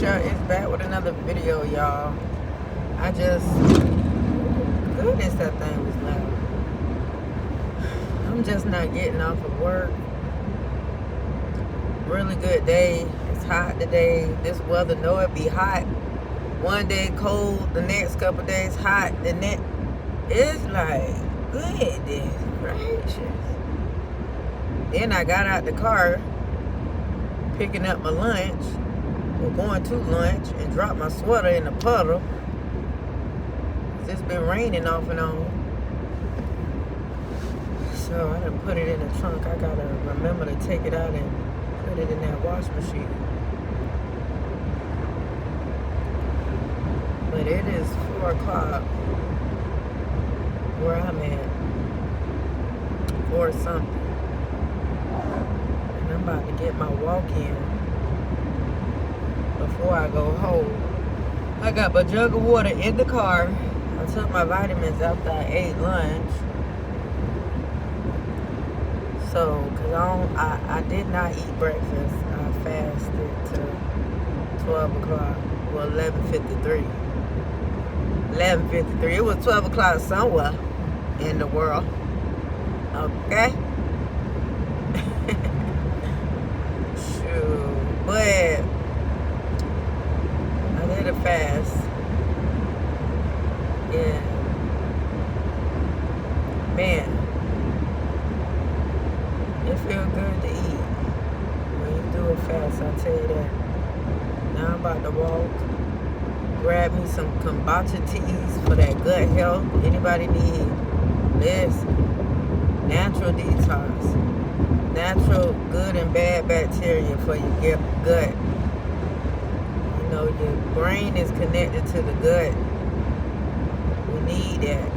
Alicia is back with another video, y'all. Goodness, that thing was loud. I'm just not getting off of work. Really good day. It's hot today. This weather, know it be hot. One day cold, the next couple days hot. It's like, goodness gracious. Then I got out the car, picking up my lunch, or going to lunch, and dropped my sweater in the puddle. It's been raining off and on. So I done put it in the trunk. I gotta remember to take it out and put it in that wash machine. But it is 4 o'clock where I'm at. 4 something. And I'm about to get my walk in before I go home. I got my jug of water in the car. I took my vitamins after I ate lunch. So, cause I did not eat breakfast. I fasted till 12 o'clock. Well, 11:53. 11:53. It was 12 o'clock somewhere in the world. Okay. Shoot, but I did a fast. Yeah. Man, it feels good to eat when you do it fast, I'll tell you that. Now I'm about to walk, grab me some kombucha teas for that gut health. Anybody need this? Natural detox. Natural good and bad bacteria for your gut. You know, your brain is connected to the gut. You need that.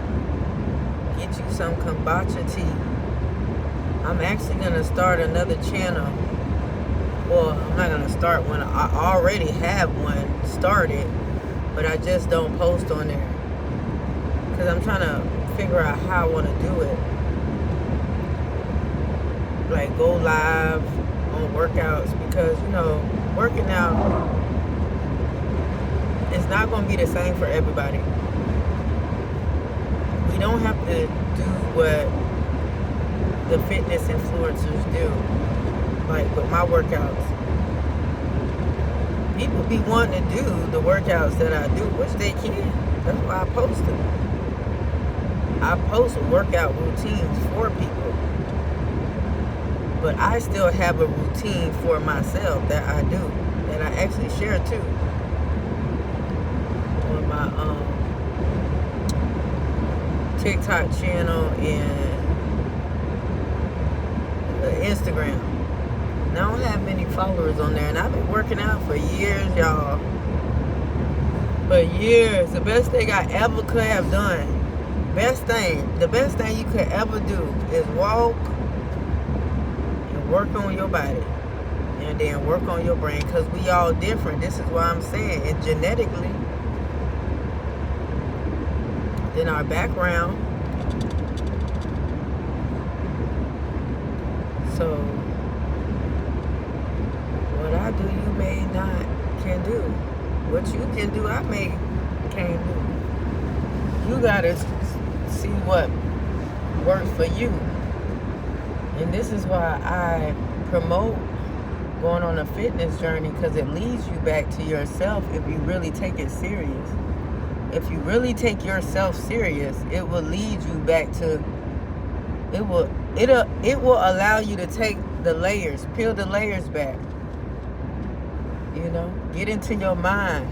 Get you some kombucha tea. I'm actually going to start another channel. Well, I'm not going to start one. I already have one started, but I just don't post on there. Because I'm trying to figure out how I want to do it. Like, go live on workouts. Because, you know, working out is not going to be the same for everybody. We don't have to do what the fitness influencers do, like with my workouts. People be wanting to do the workouts that I do, which they can. That's why I post them. I post workout routines for people, but I still have a routine for myself that I do, that I actually share too on my TikTok channel and Instagram. Now, I don't have many followers on there, and I've been working out for years, y'all. For years. The best thing I ever could have done, the best thing you could ever do is walk and work on your body, and then work on your brain, because we all different. This is why I'm saying, and genetically, in our background. So, what I do, you may not can do. What you can do, I can't do. You gotta see what works for you. And this is why I promote going on a fitness journey, because it leads you back to yourself if you really take it serious. If you really take yourself serious, it will lead you back to, it will allow you to take the layers, peel the layers back. You know, get into your mind.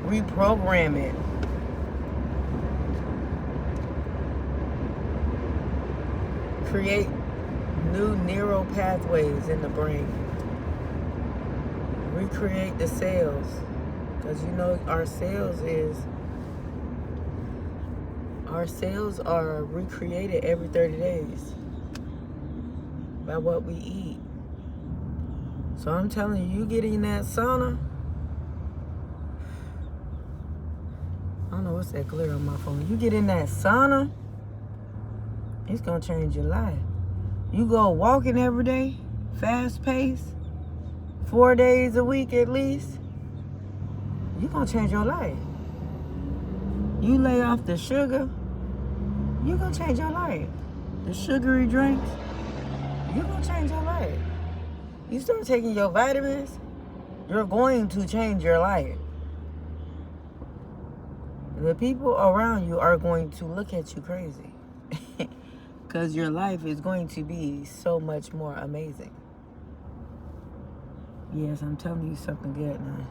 Reprogram it. Create new neural pathways in the brain. Recreate the cells. Because you know our cells are recreated every 30 days by what we eat. So I'm telling you, get in that sauna. I don't know what's that glare on my phone. You get in that sauna, it's gonna change your life. You go walking every day, fast pace, 4 days a week at least, you're going to change your life. You lay off the sugar, you're going to change your life. The sugary drinks, you're going to change your life. You start taking your vitamins, you're going to change your life. The people around you are going to look at you crazy. Because your life is going to be so much more amazing. Yes, I'm telling you something good now.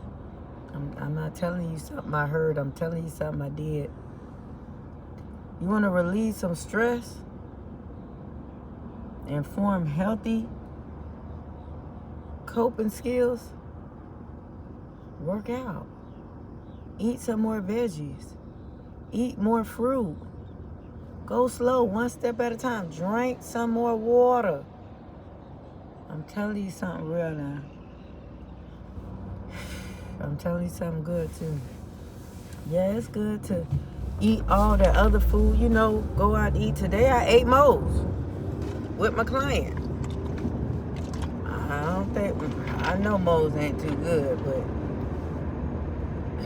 I'm not telling you something I heard. I'm telling you something I did. You want to release some stress and form healthy coping skills? Work out. Eat some more veggies. Eat more fruit. Go slow, one step at a time. Drink some more water. I'm telling you something real now. I'm telling you something good too. Yeah, it's good to eat all that other food. You know, go out to eat. Today I ate Moe's with my client. I know Moe's ain't too good, but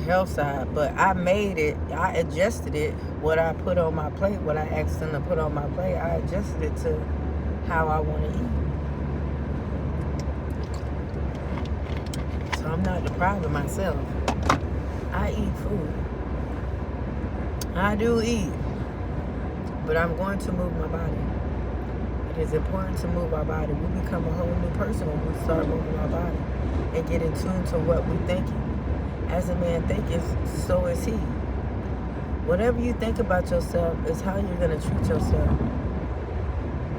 health side, but I made it. I adjusted it. What I put on my plate, what I asked them to put on my plate, I adjusted it to how I want to eat. So I'm not depriving myself. I eat food. I do eat, but I'm going to move my body. It is important to move our body. We become a whole new person when we start moving our body and get in tune to what we're thinking. As a man thinketh, so is he. Whatever you think about yourself is how you're going to treat yourself.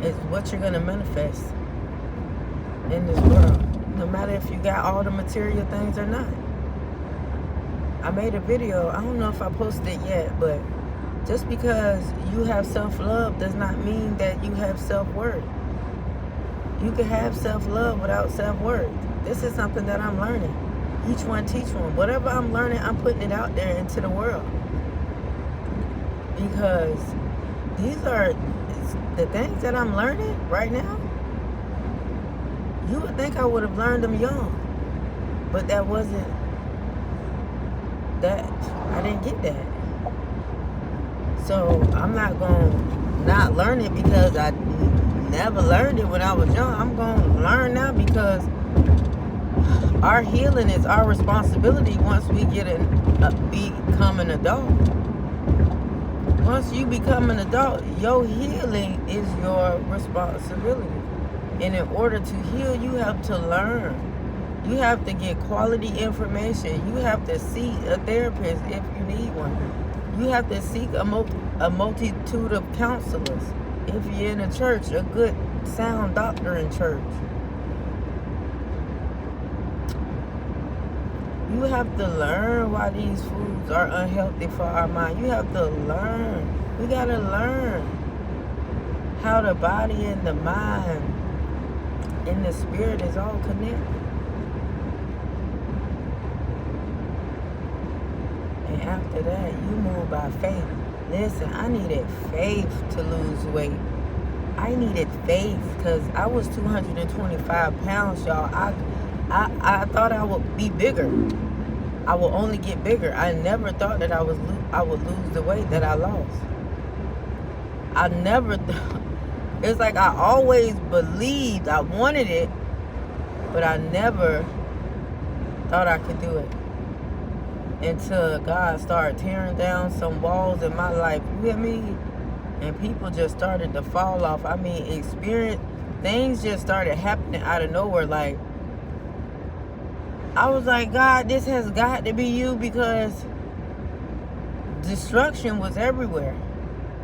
It's what you're going to manifest in this world. No matter if you got all the material things or not. I made a video. I don't know if I posted it yet, but just because you have self-love does not mean that you have self-worth. You can have self-love without self-worth. This is something that I'm learning. Each one teach one. Whatever I'm learning, I'm putting it out there into the world. Because these are the things that I'm learning right now. You would think I would have learned them young. But that wasn't that. I didn't get that. So I'm not going to not learn it because I never learned it when I was young. I'm going to learn now because our healing is our responsibility once we become an adult. Once you become an adult, your healing is your responsibility. And in order to heal, you have to learn. You have to get quality information. You have to see a therapist if you need one. You have to seek a multitude of counselors. If you're in a church, a good, sound doctor in church. You have to learn why these foods are unhealthy for our mind. You have to learn. We got to learn how the body and the mind and the spirit is all connected. And after that, you move by faith. Listen, I needed faith to lose weight. I needed faith because I was 225 pounds, y'all. I thought I would be bigger. I will only get bigger. I never thought that I would lose the weight that I lost. I never thought. It's like I always believed I wanted it, but I never thought I could do it. Until God started tearing down some walls in my life. You hear me? And people just started to fall off. I mean, things just started happening out of nowhere. Like, I was like, God, this has got to be you, because destruction was everywhere.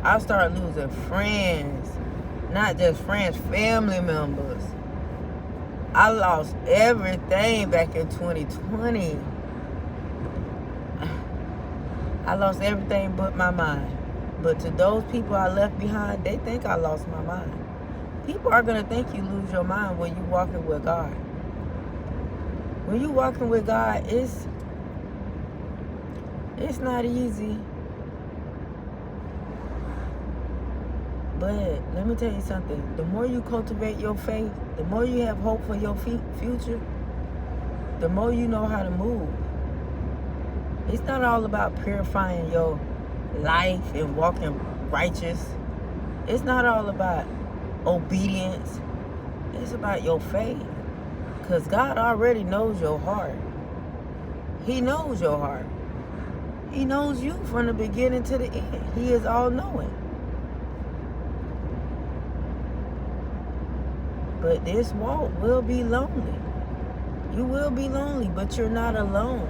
I started losing friends. Not just friends, family members. I lost everything back in 2020. I lost everything but my mind. But to those people I left behind, they think I lost my mind. People are going to think you lose your mind when you're walking with God. When you're walking with God, it's not easy. But let me tell you something. The more you cultivate your faith, the more you have hope for your future, the more you know how to move. It's not all about purifying your life and walking righteous. It's not all about obedience. It's about your faith. Because God already knows your heart. He knows your heart. He knows you from the beginning to the end. He is all-knowing. But this walk will be lonely. You will be lonely, but you're not alone.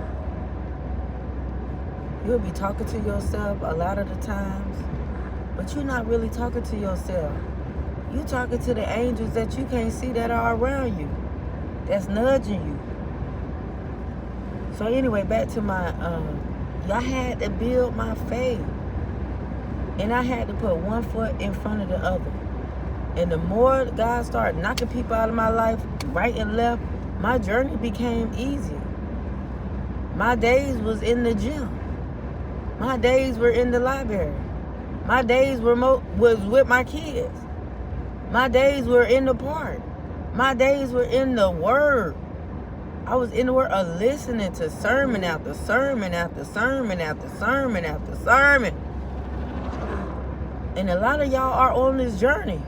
You'll be talking to yourself a lot of the times, but you're not really talking to yourself. You're talking to the angels that you can't see that are around you, that's nudging you. So anyway, back to my, I had to build my faith. And I had to put one foot in front of the other. And the more God started knocking people out of my life, right and left, my journey became easier. My days was in the gym. My days were in the library. My days was with my kids. My days were in the park. My days were in the Word. I was in the Word listening to sermon after sermon after sermon after sermon after sermon. And a lot of y'all are on this journey.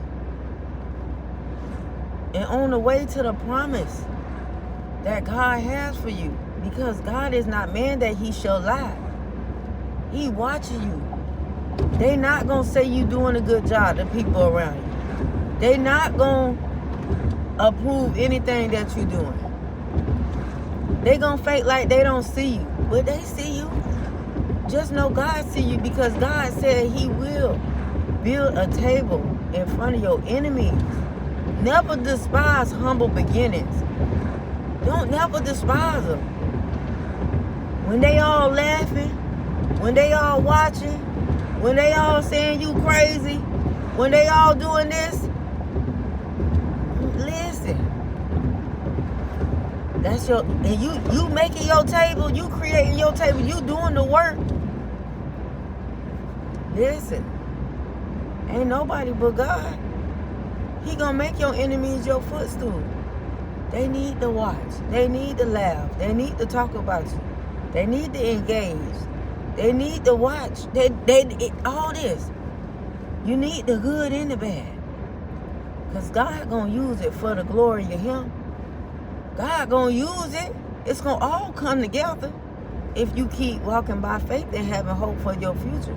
And on the way to the promise that God has for you. Because God is not man that he shall lie. He watching you. They not going to say you doing a good job, the people around you. They not going to approve anything that you doing. They going to fake like they don't see you. But they see you. Just know God see you, because God said he will build a table in front of your enemies. Never despise humble beginnings. Don't never despise them. When they all laughing, when they all watching, when they all saying you crazy, when they all doing this, listen. That's your, and you making your table, you creating your table, you doing the work. Listen, ain't nobody but God. He gonna make your enemies your footstool. They need to watch. They need to laugh. They need to talk about you. They need to engage. They need to watch. All this. You need the good and the bad. Because God gonna use it for the glory of him. God gonna use it. It's gonna all come together if you keep walking by faith and having hope for your future.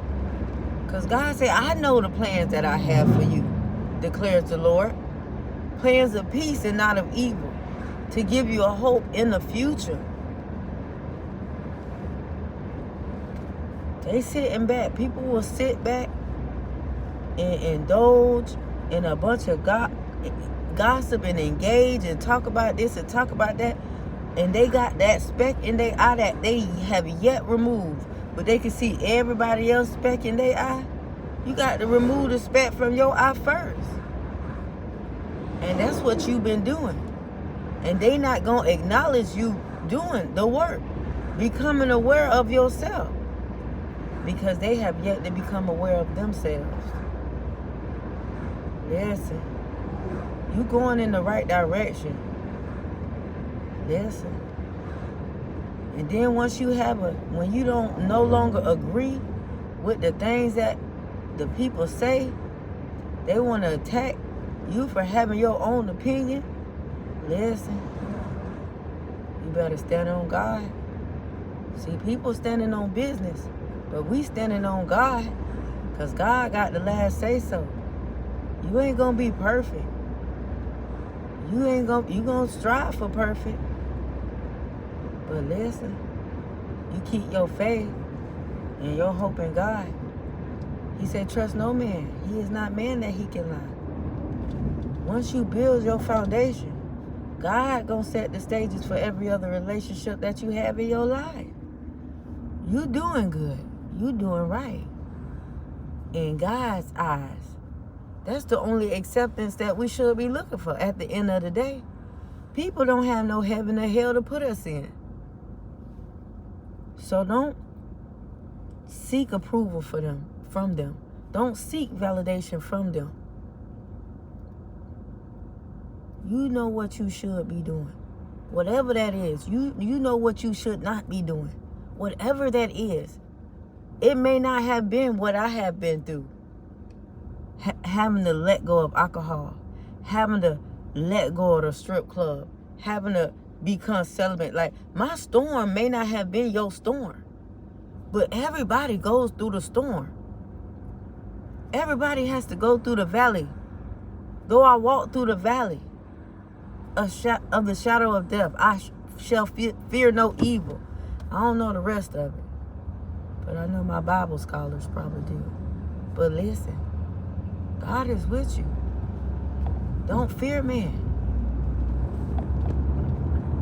Because God said, I know the plans that I have for you, declares the Lord. Plans of peace and not of evil, to give you a hope in the future. They sitting back. People will sit back and indulge in a bunch of gossip and engage and talk about this and talk about that. And they got that speck in their eye that they have yet removed. But they can see everybody else speck in their eye. You got to remove the speck from your eye first. And that's what you've been doing. And they not going to acknowledge you doing the work. Becoming aware of yourself. Because they have yet to become aware of themselves. Listen. You going in the right direction. Listen. And then once you have when you don't no longer agree with the things that the people say, they want to attack you for having your own opinion. Listen. You better stand on God. See, people standing on business, but we standing on God, because God got the last say so. You ain't gonna be perfect. You gonna strive for perfect. But listen, you keep your faith and your hope in God. He said, trust no man. He is not man that he can lie. Once you build your foundation, God gonna set the stages for every other relationship that you have in your life. You doing good. You doing right. In God's eyes. That's the only acceptance that we should be looking for at the end of the day. People don't have no heaven or hell to put us in. So don't seek approval from them. Don't seek validation from them. You know what you should be doing. Whatever that is, you know what you should not be doing. Whatever that is, it may not have been what I have been through. Having to let go of alcohol, having to let go of the strip club, having to become celibate. Like, my storm may not have been your storm, but everybody goes through the storm. Everybody has to go through the valley. Though I walk through the valley of the shadow of death, I shall fear no evil. I don't know the rest of it, but I know my Bible scholars probably do. But listen, God is with you. Don't fear man.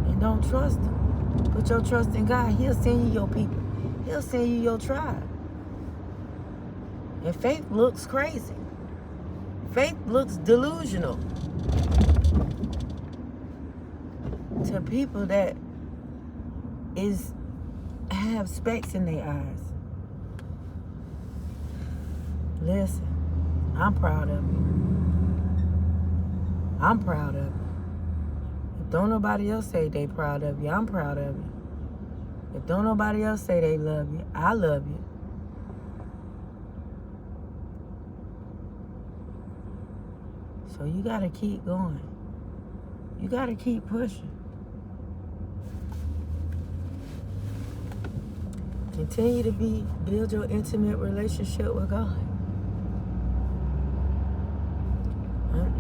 And don't trust him. Put your trust in God. He'll send you your people. He'll send you your tribe. And faith looks crazy. Faith looks delusional to people that have specks in their eyes. Listen, I'm proud of you. I'm proud of you. If don't nobody else say they proud of you, I'm proud of you. If don't nobody else say they love you, I love you. So you got to keep going. You got to keep pushing. Continue to build your intimate relationship with God.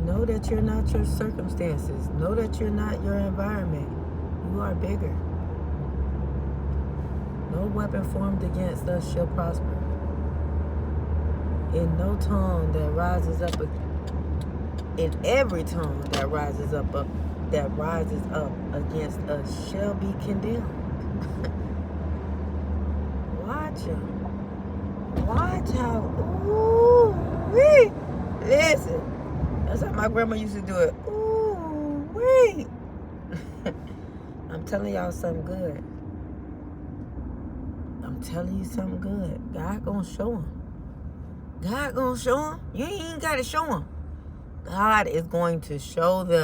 Know that you're not your circumstances. Know that you're not your environment. You are bigger. No weapon formed against us shall prosper. In no tongue that rises up, in every tongue that rises up against us shall be condemned. Watch him. Watch how. Ooh, wee. Listen. That's how my grandma used to do it. Ooh, wee. I'm telling y'all something good. I'm telling you something good. God gonna show him. God gonna show him. You ain't got to show him. God is going to show them.